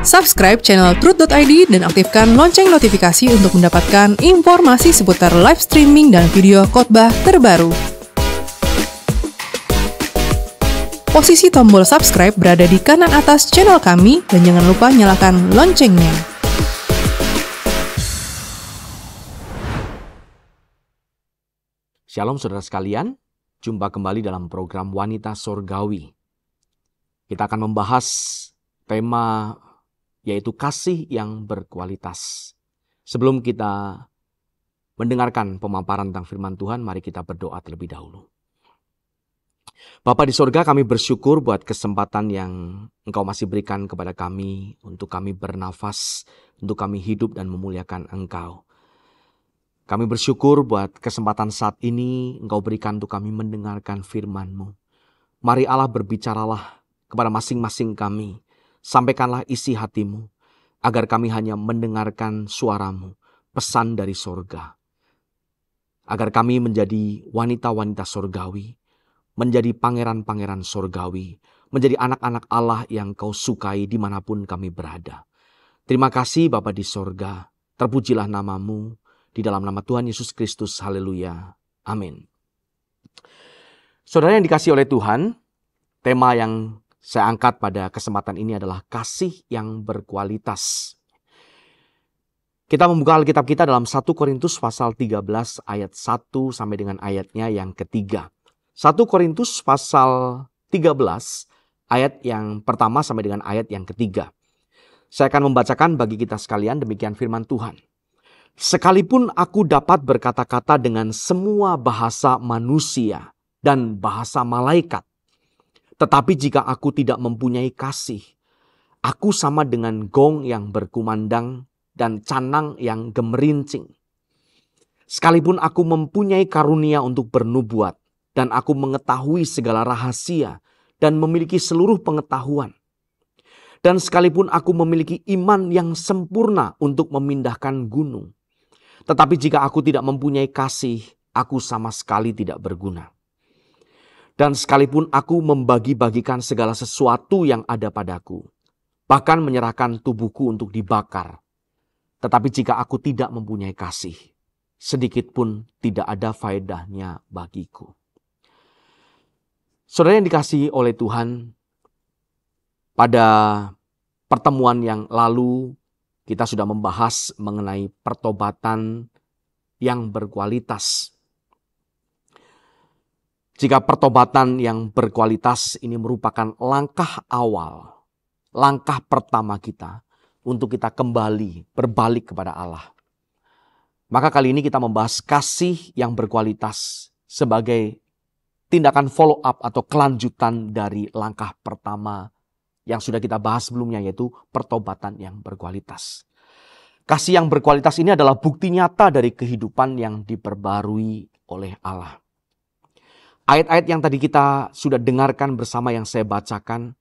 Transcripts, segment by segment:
Subscribe channel Truth.id dan aktifkan lonceng notifikasi untuk mendapatkan informasi seputar live streaming dan video khotbah terbaru. Posisi tombol subscribe berada di kanan atas channel kami dan jangan lupa nyalakan loncengnya. Shalom saudara sekalian, jumpa kembali dalam program Wanita Sorgawi. Kita akan membahas tema yaitu kasih yang berkualitas. Sebelum kita mendengarkan pemaparan tentang firman Tuhan, mari kita berdoa terlebih dahulu. Bapa di sorga, kami bersyukur buat kesempatan yang Engkau masih berikan kepada kami untuk kami bernafas, untuk kami hidup dan memuliakan Engkau. Kami bersyukur buat kesempatan saat ini Engkau berikan untuk kami mendengarkan firman-Mu. Mari Allah berbicaralah kepada masing-masing kami. Sampaikanlah isi hati-Mu, agar kami hanya mendengarkan suara-Mu, pesan dari sorga. Agar kami menjadi wanita-wanita sorgawi, menjadi pangeran-pangeran sorgawi, menjadi anak-anak Allah yang Kau sukai dimanapun kami berada. Terima kasih Bapa di sorga, terpujilah nama-Mu, di dalam nama Tuhan Yesus Kristus, haleluya, amin. Saudara yang dikasihi oleh Tuhan, tema yang saya angkat pada kesempatan ini adalah kasih yang berkualitas. Kita membuka Alkitab kita dalam 1 Korintus pasal 13 ayat 1 sampai dengan ayatnya yang ketiga. 1 Korintus pasal 13 ayat yang pertama sampai dengan ayat yang ketiga. Saya akan membacakan bagi kita sekalian demikian firman Tuhan. Sekalipun aku dapat berkata-kata dengan semua bahasa manusia dan bahasa malaikat, tetapi jika aku tidak mempunyai kasih, aku sama dengan gong yang berkumandang dan canang yang gemerincing. Sekalipun aku mempunyai karunia untuk bernubuat, dan aku mengetahui segala rahasia, dan memiliki seluruh pengetahuan. Dan sekalipun aku memiliki iman yang sempurna untuk memindahkan gunung. Tetapi jika aku tidak mempunyai kasih, aku sama sekali tidak berguna. Dan sekalipun aku membagi-bagikan segala sesuatu yang ada padaku, bahkan menyerahkan tubuhku untuk dibakar, tetapi jika aku tidak mempunyai kasih, sedikit pun tidak ada faedahnya bagiku. Saudara yang dikasihi oleh Tuhan, pada pertemuan yang lalu kita sudah membahas mengenai pertobatan yang berkualitas. Jika pertobatan yang berkualitas ini merupakan langkah awal, langkah pertama kita untuk kita kembali berbalik kepada Allah. Maka kali ini kita membahas kasih yang berkualitas sebagai tindakan follow up atau kelanjutan dari langkah pertama yang sudah kita bahas sebelumnya, yaitu pertobatan yang berkualitas. Kasih yang berkualitas ini adalah bukti nyata dari kehidupan yang diperbarui oleh Allah. Ayat-ayat yang tadi kita sudah dengarkan bersama yang saya bacakan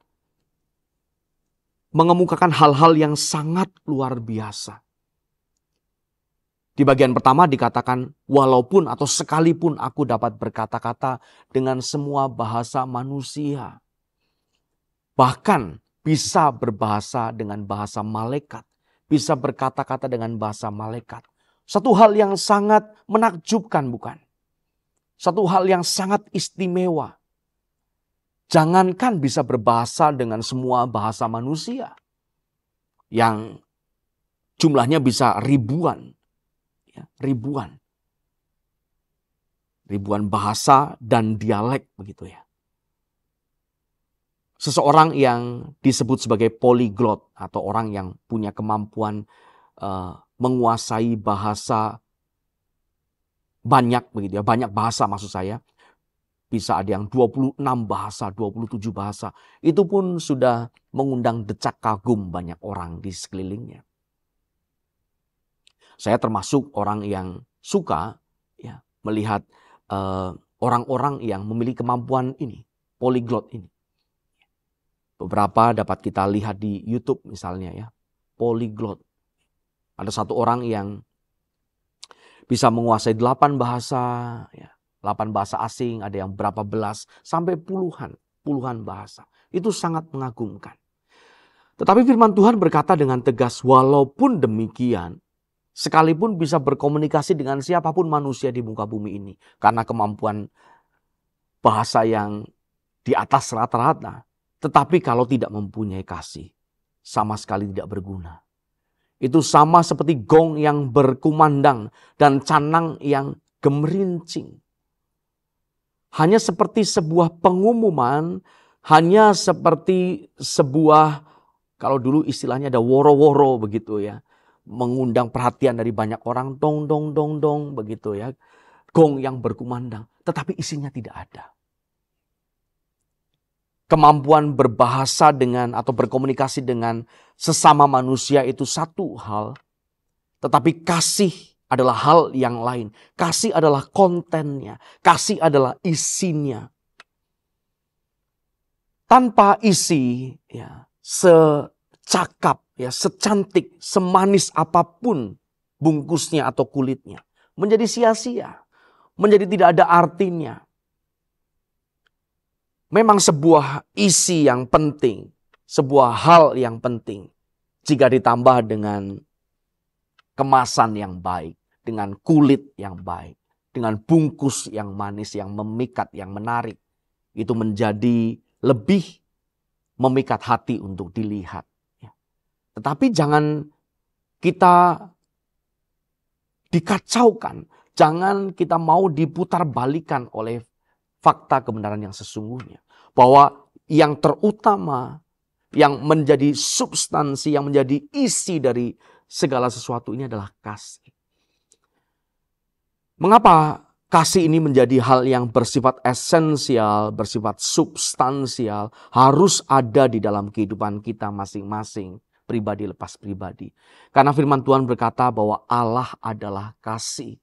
mengemukakan hal-hal yang sangat luar biasa. Di bagian pertama dikatakan, walaupun atau sekalipun aku dapat berkata-kata dengan semua bahasa manusia. Bahkan bisa berbahasa dengan bahasa malaikat. Bisa berkata-kata dengan bahasa malaikat. Satu hal yang sangat menakjubkan, bukan? Satu hal yang sangat istimewa. Jangankan bisa berbahasa dengan semua bahasa manusia. Yang jumlahnya bisa ribuan. Ya, ribuan bahasa dan dialek begitu ya. Seseorang yang disebut sebagai polyglot atau orang yang punya kemampuan menguasai bahasa banyak begitu ya, banyak bahasa maksud saya. Bisa ada yang 26 bahasa, 27 bahasa. Itu pun sudah mengundang decak kagum banyak orang di sekelilingnya. Saya termasuk orang yang suka ya, melihat orang-orang yang memiliki kemampuan ini, polyglot ini. Beberapa dapat kita lihat di YouTube misalnya ya, polyglot. Ada satu orang yang bisa menguasai 8 bahasa, ya, 8 bahasa asing, ada yang berapa belas, sampai puluhan bahasa. Itu sangat mengagumkan. Tetapi firman Tuhan berkata dengan tegas, walaupun demikian, sekalipun bisa berkomunikasi dengan siapapun manusia di muka bumi ini, karena kemampuan bahasa yang di atas rata-rata, tetapi kalau tidak mempunyai kasih, sama sekali tidak berguna. Itu sama seperti gong yang berkumandang dan canang yang gemerincing. Hanya seperti sebuah pengumuman, hanya seperti sebuah, kalau dulu istilahnya ada woro-woro begitu ya, mengundang perhatian dari banyak orang, dong dong dong dong begitu ya, gong yang berkumandang, tetapi isinya tidak ada. Kemampuan berbahasa dengan atau berkomunikasi dengan sesama manusia itu satu hal, tetapi kasih adalah hal yang lain. Kasih adalah kontennya, kasih adalah isinya. Tanpa isi, ya, secakap, ya, secantik, semanis apapun bungkusnya atau kulitnya, menjadi sia-sia, menjadi tidak ada artinya. Memang sebuah isi yang penting, sebuah hal yang penting, jika ditambah dengan kemasan yang baik, dengan kulit yang baik, dengan bungkus yang manis, yang memikat, yang menarik, itu menjadi lebih memikat hati untuk dilihat. Tetapi jangan kita dikacaukan, jangan kita mau diputar balikan oleh fakta kebenaran yang sesungguhnya. Bahwa yang terutama, yang menjadi substansi, yang menjadi isi dari segala sesuatu ini adalah kasih. Mengapa kasih ini menjadi hal yang bersifat esensial, bersifat substansial, harus ada di dalam kehidupan kita masing-masing, pribadi lepas pribadi. Karena firman Tuhan berkata bahwa Allah adalah kasih.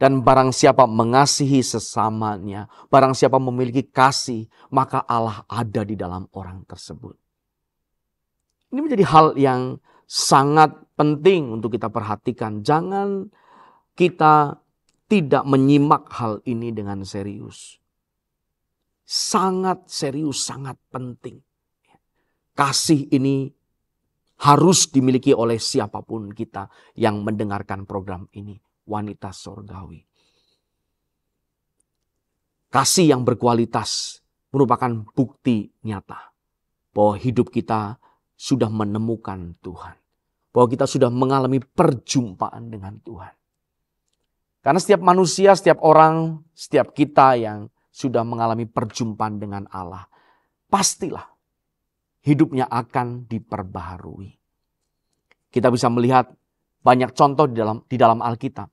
Dan barang siapa mengasihi sesamanya, barang siapa memiliki kasih, maka Allah ada di dalam orang tersebut. Ini menjadi hal yang sangat penting untuk kita perhatikan. Jangan kita tidak menyimak hal ini dengan serius. Sangat serius, sangat penting. Kasih ini harus dimiliki oleh siapapun kita yang mendengarkan program ini. Wanita sorgawi. Kasih yang berkualitas merupakan bukti nyata bahwa hidup kita sudah menemukan Tuhan. Bahwa kita sudah mengalami perjumpaan dengan Tuhan. Karena setiap manusia, setiap orang, setiap kita yang sudah mengalami perjumpaan dengan Allah, pastilah hidupnya akan diperbaharui. Kita bisa melihat banyak contoh di dalam Alkitab.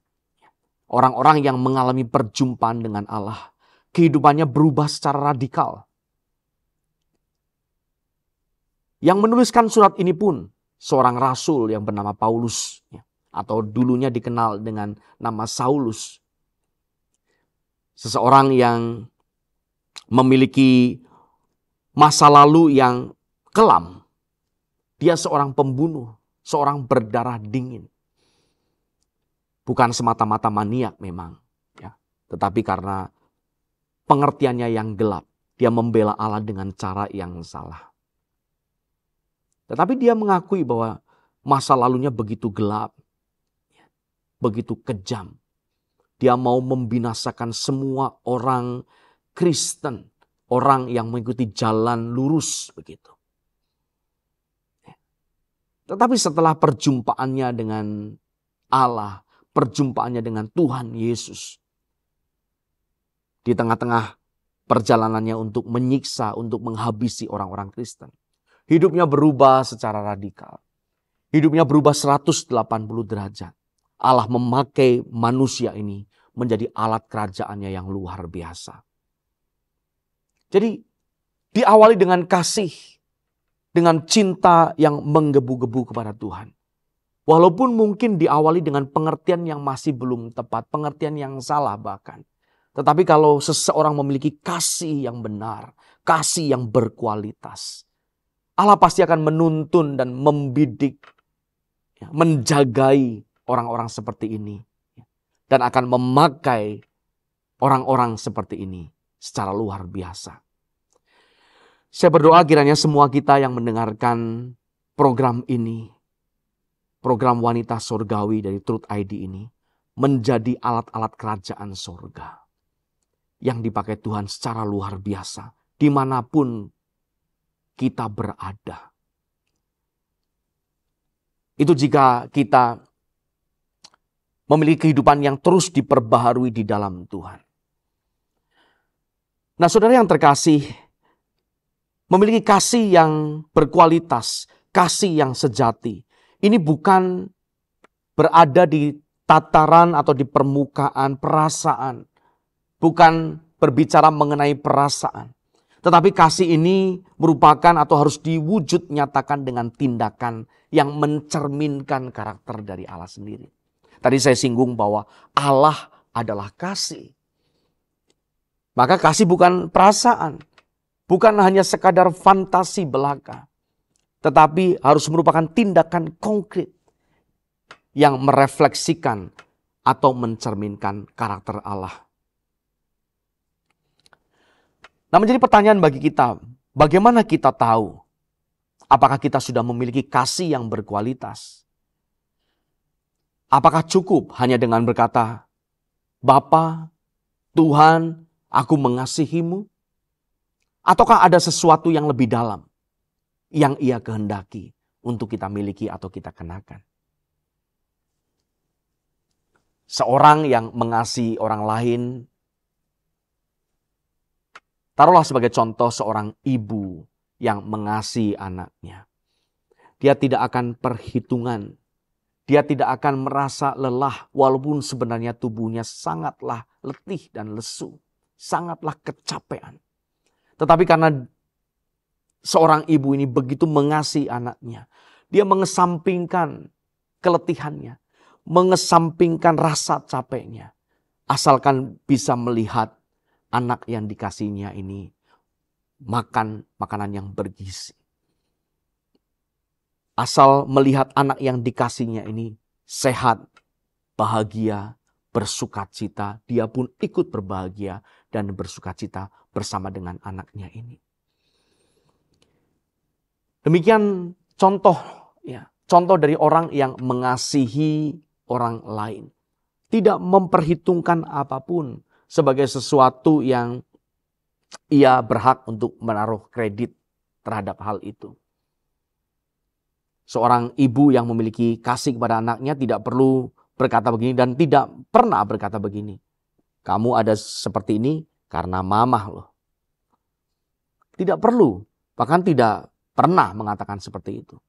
Orang-orang yang mengalami perjumpaan dengan Allah, kehidupannya berubah secara radikal. Yang menuliskan surat ini pun seorang rasul yang bernama Paulus, atau dulunya dikenal dengan nama Saulus. Seseorang yang memiliki masa lalu yang kelam. Dia seorang pembunuh, seorang berdarah dingin. Bukan semata-mata maniak memang, ya, tetapi karena pengertiannya yang gelap, dia membela Allah dengan cara yang salah. Tetapi dia mengakui bahwa masa lalunya begitu gelap, begitu kejam. Dia mau membinasakan semua orang Kristen, orang yang mengikuti jalan lurus begitu. Tetapi setelah perjumpaannya dengan Allah, perjumpaannya dengan Tuhan Yesus, di tengah-tengah perjalanannya untuk menyiksa, untuk menghabisi orang-orang Kristen, hidupnya berubah secara radikal. Hidupnya berubah 180 derajat. Allah memakai manusia ini menjadi alat kerajaannya yang luar biasa. Jadi diawali dengan kasih, dengan cinta yang menggebu-gebu kepada Tuhan. Walaupun mungkin diawali dengan pengertian yang masih belum tepat, pengertian yang salah bahkan. Tetapi kalau seseorang memiliki kasih yang benar, kasih yang berkualitas, Allah pasti akan menuntun dan membidik, menjagai orang-orang seperti ini. Dan akan memakai orang-orang seperti ini secara luar biasa. Saya berdoa kiranya semua kita yang mendengarkan program ini, program wanita surgawi dari Truth ID ini, menjadi alat-alat kerajaan surga yang dipakai Tuhan secara luar biasa dimanapun kita berada. Itu jika kita memiliki kehidupan yang terus diperbaharui di dalam Tuhan. Nah, saudara yang terkasih, memiliki kasih yang berkualitas, kasih yang sejati. Ini bukan berada di tataran atau di permukaan perasaan. Bukan berbicara mengenai perasaan. Tetapi kasih ini merupakan atau harus diwujud nyatakan dengan tindakan yang mencerminkan karakter dari Allah sendiri. Tadi saya singgung bahwa Allah adalah kasih. Maka kasih bukan perasaan. Bukan hanya sekadar fantasi belaka. Tetapi harus merupakan tindakan konkret yang merefleksikan atau mencerminkan karakter Allah. Nah, menjadi pertanyaan bagi kita, bagaimana kita tahu apakah kita sudah memiliki kasih yang berkualitas? Apakah cukup hanya dengan berkata, Bapa, Tuhan, aku mengasihimu? Ataukah ada sesuatu yang lebih dalam yang Ia kehendaki untuk kita miliki atau kita kenakan? Seorang yang mengasihi orang lain, taruhlah sebagai contoh seorang ibu yang mengasihi anaknya. Dia tidak akan perhitungan. Dia tidak akan merasa lelah walaupun sebenarnya tubuhnya sangatlah letih dan lesu. Sangatlah kecapean. Tetapi karena seorang ibu ini begitu mengasihi anaknya. Dia mengesampingkan keletihannya. Mengesampingkan rasa capeknya. Asalkan bisa melihat anak yang dikasihnya ini makan makanan yang bergizi. Asal melihat anak yang dikasihnya ini sehat, bahagia, bersukacita, dia pun ikut berbahagia dan bersukacita bersama dengan anaknya ini. Demikian contoh dari orang yang mengasihi orang lain. Tidak memperhitungkan apapun sebagai sesuatu yang ia berhak untuk menaruh kredit terhadap hal itu. Seorang ibu yang memiliki kasih kepada anaknya tidak perlu berkata begini dan tidak pernah berkata begini. Kamu ada seperti ini karena mamah loh. Tidak perlu, bahkan tidak pernah mengatakan seperti itu.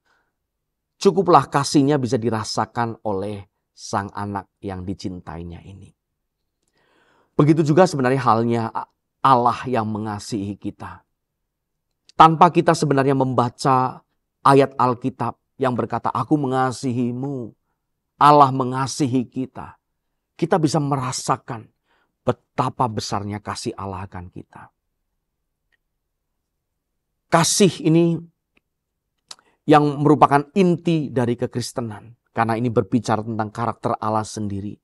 Cukuplah kasihnya bisa dirasakan oleh sang anak yang dicintainya ini. Begitu juga sebenarnya halnya Allah yang mengasihi kita. Tanpa kita sebenarnya membaca ayat Alkitab yang berkata, aku mengasihimu. Allah mengasihi kita. Kita bisa merasakan betapa besarnya kasih Allah akan kita. Kasih ini yang merupakan inti dari kekristenan. Karena ini berbicara tentang karakter Allah sendiri.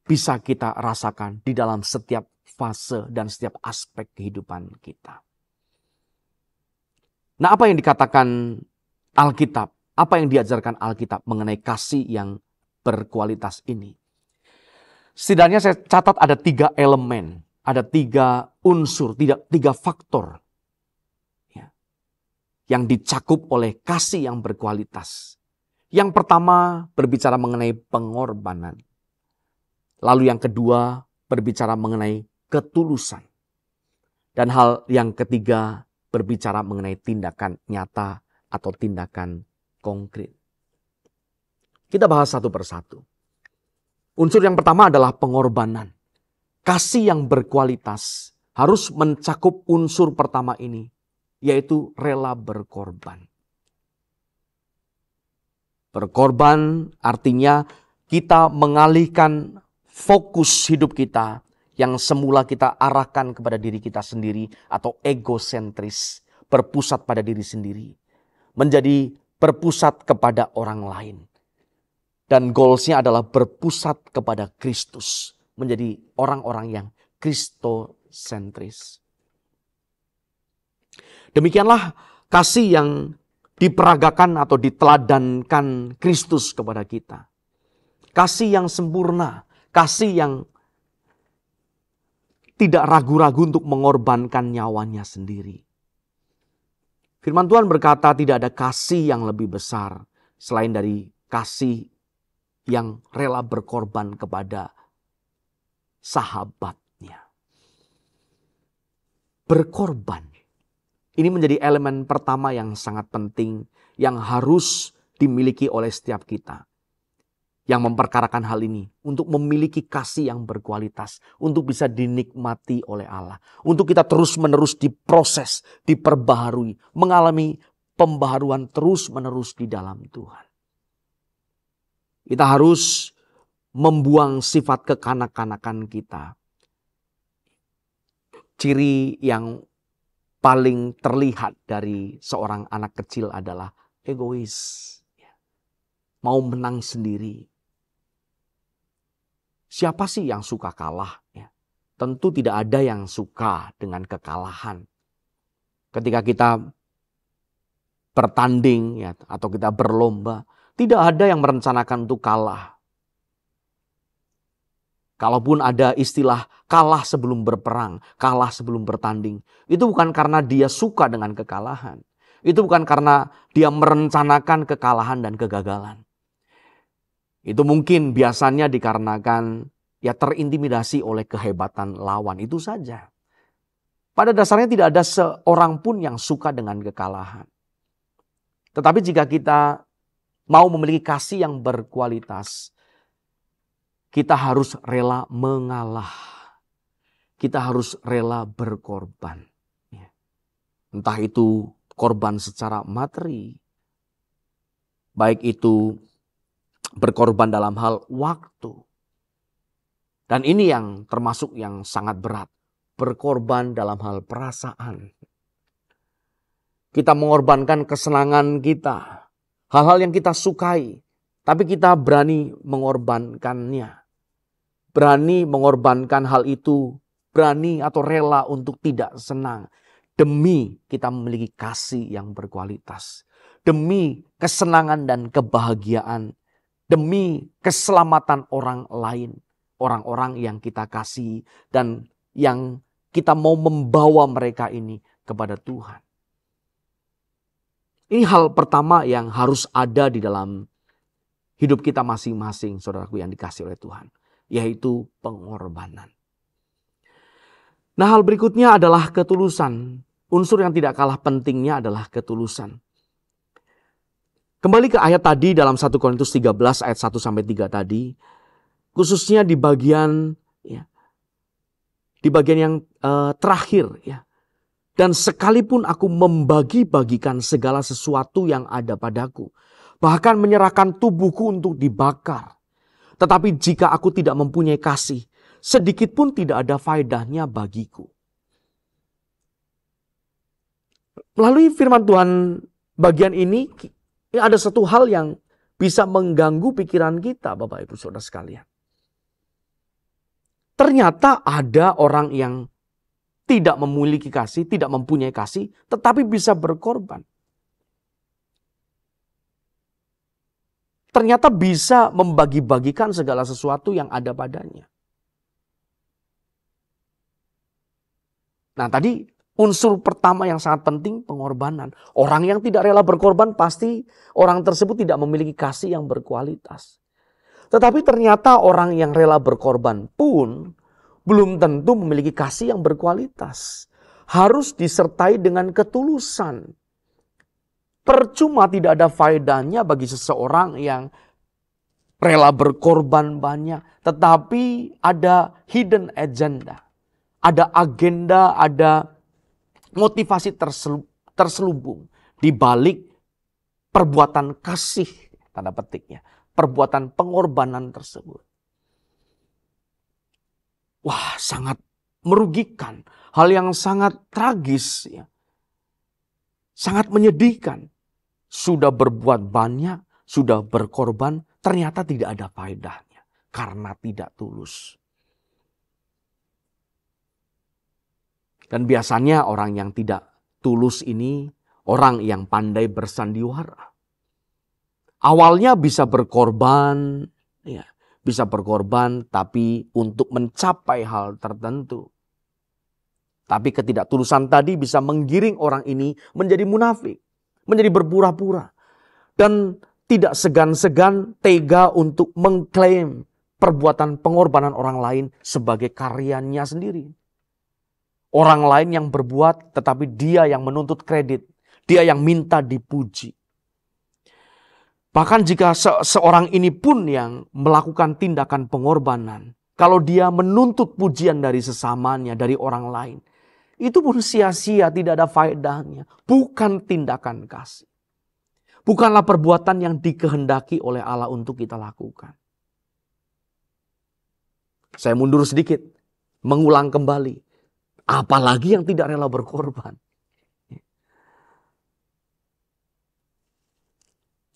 Bisa kita rasakan di dalam setiap fase dan setiap aspek kehidupan kita. Nah, apa yang dikatakan Alkitab, apa yang diajarkan Alkitab mengenai kasih yang berkualitas ini? Setidaknya saya catat ada 3 elemen, ada 3 unsur, 3 faktor yang dicakup oleh kasih yang berkualitas. Yang pertama berbicara mengenai pengorbanan. Lalu yang kedua berbicara mengenai ketulusan. Dan hal yang ketiga berbicara mengenai tindakan nyata atau tindakan konkret. Kita bahas satu persatu. Unsur yang pertama adalah pengorbanan. Kasih yang berkualitas harus mencakup unsur pertama ini, yaitu rela berkorban. Berkorban artinya kita mengalihkan fokus hidup kita yang semula kita arahkan kepada diri kita sendiri atau egosentris, berpusat pada diri sendiri, menjadi berpusat kepada orang lain. Dan goalsnya adalah berpusat kepada Kristus, menjadi orang-orang yang kristosentris. Demikianlah Kasih yang diperagakan atau diteladankan Kristus kepada kita. Kasih yang sempurna, kasih yang tidak ragu-ragu untuk mengorbankan nyawanya sendiri. Firman Tuhan berkata tidak ada kasih yang lebih besar selain dari kasih yang rela berkorban kepada sahabatnya. Berkorban. Ini menjadi elemen pertama yang sangat penting yang harus dimiliki oleh setiap kita. Yang memperkarakan hal ini untuk memiliki kasih yang berkualitas, untuk bisa dinikmati oleh Allah, untuk kita terus-menerus diproses, diperbaharui, mengalami pembaharuan terus-menerus di dalam Tuhan. Kita harus membuang sifat kekanak-kanakan kita. Ciri yang paling terlihat dari seorang anak kecil adalah egois, mau menang sendiri. Siapa sih yang suka kalah? Ya, tentu tidak ada yang suka dengan kekalahan. Ketika kita bertanding ya, atau kita berlomba, tidak ada yang merencanakan untuk kalah. Kalaupun ada istilah kalah sebelum berperang, kalah sebelum bertanding, itu bukan karena dia suka dengan kekalahan. Itu bukan karena dia merencanakan kekalahan dan kegagalan. Itu mungkin biasanya dikarenakan ya terintimidasi oleh kehebatan lawan, itu saja. Pada dasarnya tidak ada seorang pun yang suka dengan kekalahan. Tetapi jika kita mau memiliki kasih yang berkualitas, kita harus rela mengalah. Kita harus rela berkorban. Entah itu korban secara materi, baik itu berkorban dalam hal waktu. Dan ini yang termasuk yang sangat berat. Berkorban dalam hal perasaan. Kita mengorbankan kesenangan kita. Hal-hal yang kita sukai. Tapi kita berani mengorbankannya. Berani mengorbankan hal itu. Berani atau rela untuk tidak senang. Demi kita memiliki kasih yang berkualitas. Demi kesenangan dan kebahagiaan. Demi keselamatan orang lain, orang-orang yang kita kasih dan yang kita mau membawa mereka ini kepada Tuhan. Ini hal pertama yang harus ada di dalam hidup kita masing-masing, saudaraku yang dikasih oleh Tuhan, yaitu pengorbanan. Nah, hal berikutnya adalah ketulusan. Unsur yang tidak kalah pentingnya adalah ketulusan. Kembali ke ayat tadi dalam 1 Korintus 13 ayat 1-3 tadi. Khususnya di bagian yang terakhir. Ya. Dan sekalipun aku membagi-bagikan segala sesuatu yang ada padaku. Bahkan menyerahkan tubuhku untuk dibakar. Tetapi jika aku tidak mempunyai kasih, sedikit pun tidak ada faedahnya bagiku. Melalui firman Tuhan bagian ini, ada satu hal yang bisa mengganggu pikiran kita, Bapak Ibu Saudara sekalian. Ternyata ada orang yang tidak memiliki kasih, tidak mempunyai kasih, tetapi bisa berkorban. Ternyata bisa membagi-bagikan segala sesuatu yang ada padanya. Nah, tadi unsur pertama yang sangat penting pengorbanan. Orang yang tidak rela berkorban pasti orang tersebut tidak memiliki kasih yang berkualitas. Tetapi ternyata orang yang rela berkorban pun belum tentu memiliki kasih yang berkualitas. Harus disertai dengan ketulusan. Percuma tidak ada faedahnya bagi seseorang yang rela berkorban banyak. Tetapi ada hidden agenda. Ada agenda, ada motivasi terselubung di balik perbuatan kasih, tanda petiknya, perbuatan pengorbanan tersebut. Wah, sangat merugikan, hal yang sangat tragis, ya. Sangat menyedihkan. Sudah berbuat banyak, sudah berkorban, ternyata tidak ada faedahnya karena tidak tulus. Dan biasanya orang yang tidak tulus ini orang yang pandai bersandiwara. Awalnya bisa berkorban, ya, bisa berkorban tapi untuk mencapai hal tertentu. Tapi ketidaktulusan tadi bisa menggiring orang ini menjadi munafik, menjadi berpura-pura. Dan tidak segan-segan tega untuk mengklaim perbuatan pengorbanan orang lain sebagai karyanya sendiri. Orang lain yang berbuat tetapi dia yang menuntut kredit, dia yang minta dipuji. Bahkan jika seorang ini pun yang melakukan tindakan pengorbanan, kalau dia menuntut pujian dari sesamanya, dari orang lain, itu pun sia-sia, tidak ada faedahnya. Bukan tindakan kasih. Bukanlah perbuatan yang dikehendaki oleh Allah untuk kita lakukan. Saya mundur sedikit, mengulang kembali. Apalagi yang tidak rela berkorban.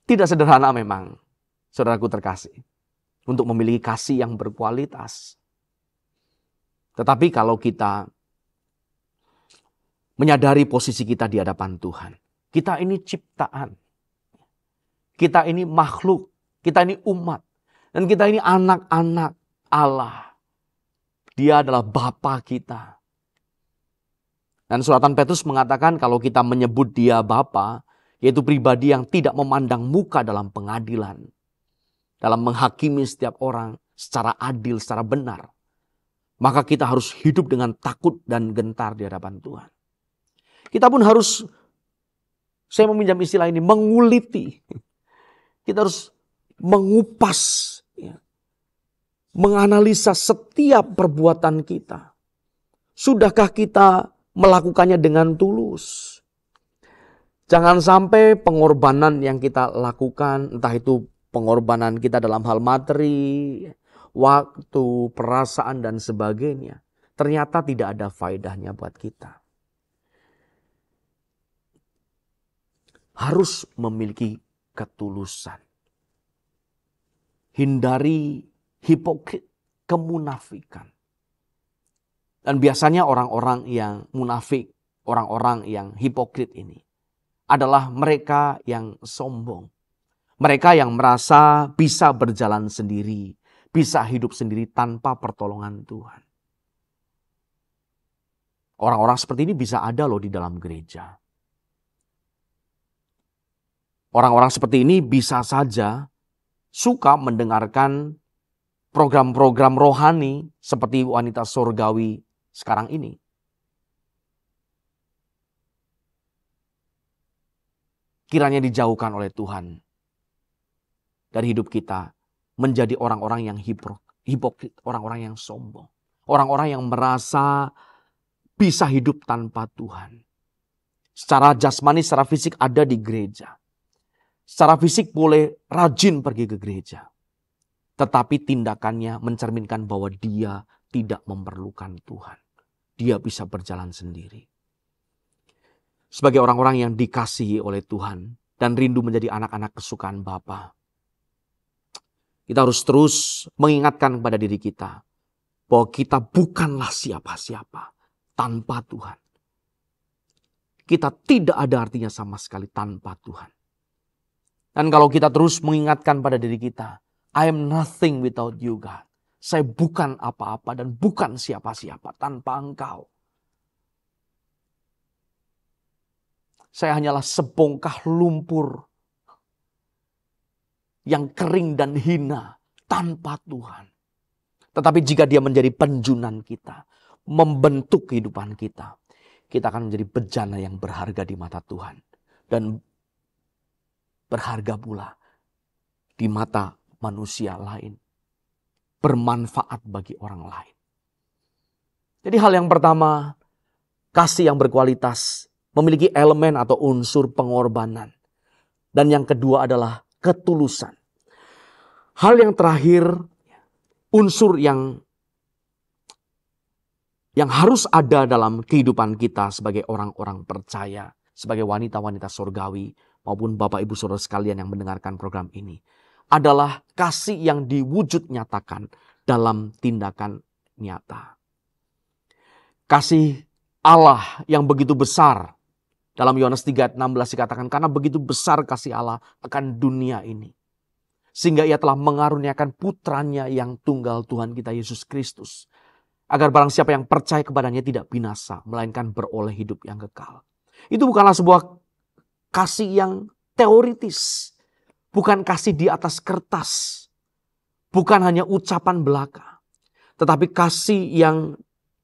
Tidak sederhana memang, saudaraku terkasih, untuk memiliki kasih yang berkualitas. Tetapi kalau kita menyadari posisi kita di hadapan Tuhan, kita ini ciptaan, kita ini makhluk, kita ini umat, dan kita ini anak-anak Allah. Dia adalah Bapa kita. Dan suratan Petrus mengatakan kalau kita menyebut dia Bapa, yaitu pribadi yang tidak memandang muka dalam pengadilan, dalam menghakimi setiap orang secara adil, secara benar, maka kita harus hidup dengan takut dan gentar di hadapan Tuhan. Kita pun harus, saya meminjam istilah ini, menguliti. Kita harus mengupas, ya, menganalisa setiap perbuatan kita. Sudahkah kita melakukannya dengan tulus? Jangan sampai pengorbanan yang kita lakukan, entah itu pengorbanan kita dalam hal materi, waktu, perasaan, dan sebagainya, ternyata tidak ada faedahnya buat kita. Harus memiliki ketulusan. Hindari hipokrit, kemunafikan. Dan biasanya orang-orang yang munafik, orang-orang yang hipokrit ini adalah mereka yang sombong. Mereka yang merasa bisa berjalan sendiri, bisa hidup sendiri tanpa pertolongan Tuhan. Orang-orang seperti ini bisa ada loh di dalam gereja. Orang-orang seperti ini bisa saja suka mendengarkan program-program rohani seperti wanita surgawi sekarang ini. Kiranya dijauhkan oleh Tuhan dari hidup kita menjadi orang-orang yang hipokrit, orang-orang yang sombong, orang-orang yang merasa bisa hidup tanpa Tuhan. Secara jasmani, secara fisik ada di gereja. Secara fisik boleh rajin pergi ke gereja. Tetapi tindakannya mencerminkan bahwa dia tidak memerlukan Tuhan. Dia bisa berjalan sendiri. Sebagai orang-orang yang dikasihi oleh Tuhan dan rindu menjadi anak-anak kesukaan Bapa, kita harus terus mengingatkan kepada diri kita bahwa kita bukanlah siapa-siapa tanpa Tuhan. Kita tidak ada artinya sama sekali tanpa Tuhan. Dan kalau kita terus mengingatkan pada diri kita, I am nothing without you, God. Saya bukan apa-apa dan bukan siapa-siapa tanpa Engkau. Saya hanyalah sebongkah lumpur yang kering dan hina tanpa Tuhan. Tetapi jika dia menjadi penjunan kita, membentuk kehidupan kita, kita akan menjadi bejana yang berharga di mata Tuhan. Dan berharga pula di mata manusia lain. Bermanfaat bagi orang lain. Jadi hal yang pertama, kasih yang berkualitas memiliki elemen atau unsur pengorbanan. Dan yang kedua adalah ketulusan. Hal yang terakhir, unsur yang harus ada dalam kehidupan kita sebagai orang-orang percaya, sebagai wanita-wanita surgawi, maupun Bapak Ibu Saudara sekalian yang mendengarkan program ini, adalah kasih yang diwujud nyatakan dalam tindakan nyata. Kasih Allah yang begitu besar Dalam Yohanes 3 ayat 16 dikatakan, karena begitu besar kasih Allah akan dunia ini, sehingga ia telah mengaruniakan putranya yang tunggal, Tuhan kita Yesus Kristus, agar barang siapa yang percaya kepadanya tidak binasa, melainkan beroleh hidup yang kekal. Itu bukanlah sebuah kasih yang teoritis, bukan kasih di atas kertas, bukan hanya ucapan belaka, tetapi kasih yang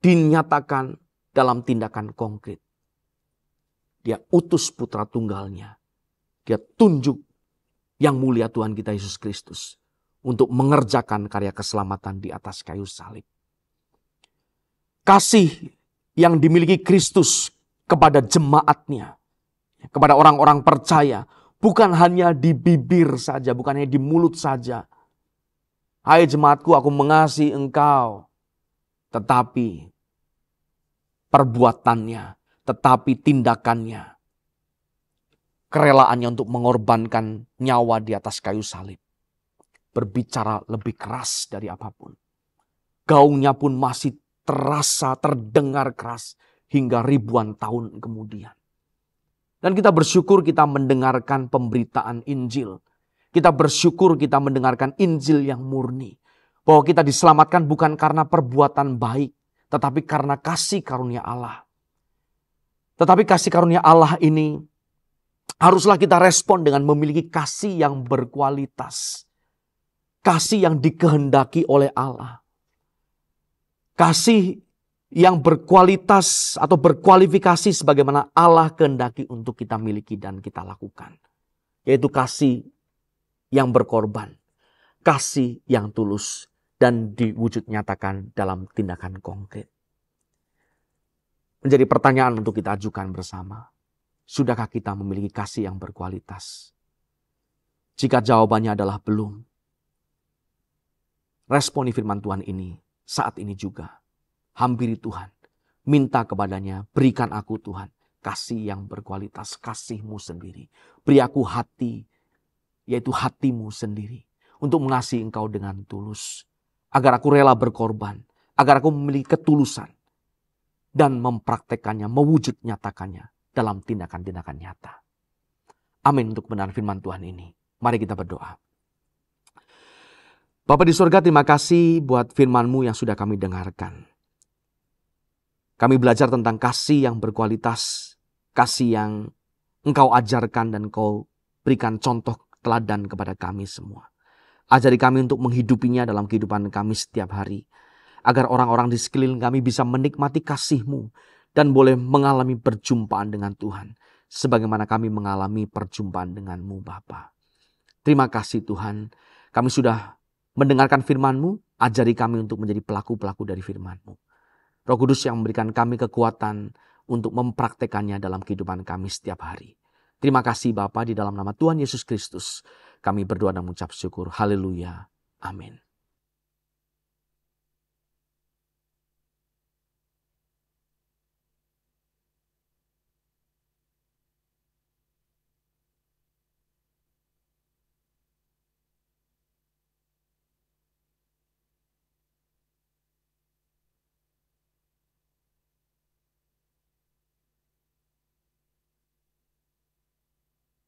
dinyatakan dalam tindakan konkret. Dia utus putra tunggalnya. Dia tunjuk yang mulia Tuhan kita Yesus Kristus untuk mengerjakan karya keselamatan di atas kayu salib. Kasih yang dimiliki Kristus kepada jemaatnya, kepada orang-orang percaya, bukan hanya di bibir saja, bukan hanya di mulut saja. Hai jemaatku, aku mengasihi engkau. Tetapi perbuatannya, tetapi tindakannya, kerelaannya untuk mengorbankan nyawa di atas kayu salib, berbicara lebih keras dari apapun. Gaungnya pun masih terasa, terdengar keras hingga ribuan tahun kemudian. Dan kita bersyukur kita mendengarkan pemberitaan Injil. Kita bersyukur kita mendengarkan Injil yang murni. Bahwa kita diselamatkan bukan karena perbuatan baik, tetapi karena kasih karunia Allah. Tetapi kasih karunia Allah ini haruslah kita respon dengan memiliki kasih yang berkualitas. Kasih yang dikehendaki oleh Allah. Kasih yang berkualitas atau berkualifikasi sebagaimana Allah kehendaki untuk kita miliki dan kita lakukan. Yaitu kasih yang berkorban. Kasih yang tulus dan diwujud nyatakan dalam tindakan konkret. Menjadi pertanyaan untuk kita ajukan bersama. Sudahkah kita memiliki kasih yang berkualitas? Jika jawabannya adalah belum, responi firman Tuhan ini saat ini juga. Hampiri Tuhan, minta kepadanya, berikan aku Tuhan kasih yang berkualitas, kasih-Mu sendiri. Beri aku hati, yaitu hati-Mu sendiri, untuk mengasihi Engkau dengan tulus. Agar aku rela berkorban, agar aku memiliki ketulusan, dan mempraktekannya, mewujud nyatakannya dalam tindakan-tindakan nyata. Amin untuk kebenaran firman Tuhan ini. Mari kita berdoa. Bapa di surga, terima kasih buat firman-Mu yang sudah kami dengarkan. Kami belajar tentang kasih yang berkualitas, kasih yang Engkau ajarkan dan Engkau berikan contoh teladan kepada kami semua. Ajari kami untuk menghidupinya dalam kehidupan kami setiap hari. Agar orang-orang di sekeliling kami bisa menikmati kasih-Mu dan boleh mengalami perjumpaan dengan Tuhan. Sebagaimana kami mengalami perjumpaan dengan-Mu Bapa. Terima kasih Tuhan, kami sudah mendengarkan firman-Mu, ajari kami untuk menjadi pelaku-pelaku dari firman-Mu. Roh Kudus yang memberikan kami kekuatan untuk mempraktekannya dalam kehidupan kami setiap hari. Terima kasih Bapa, di dalam nama Tuhan Yesus Kristus kami berdoa dan mengucap syukur. Haleluya. Amin.